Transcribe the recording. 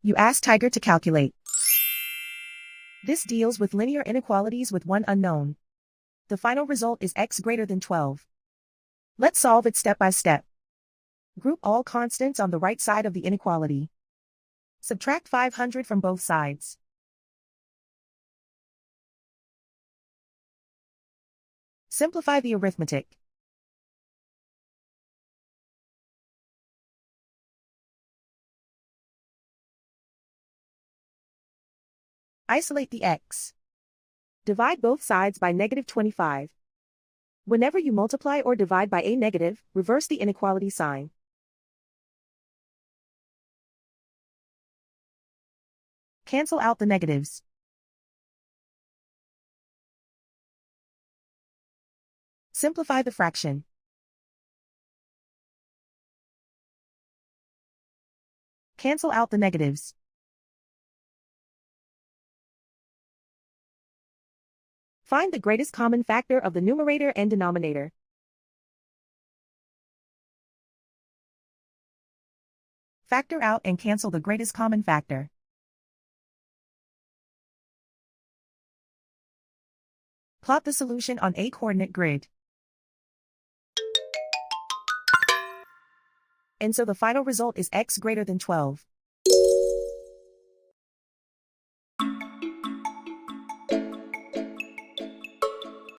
You ask Tiger to calculate. This deals with linear inequalities with one unknown. The final result is x greater than 12. Let's solve it step by step. Group all constants on the right side of the inequality. Subtract 500 from both sides. Simplify the arithmetic. Isolate the x. Divide both sides by -25. Whenever you multiply or divide by a negative, reverse the inequality sign. Cancel out the negatives. Simplify the fraction. Cancel out the negatives. Find the greatest common factor of the numerator and denominator. Factor out and cancel the greatest common factor. Plot the solution on a coordinate grid. And so the final result is x greater than 12.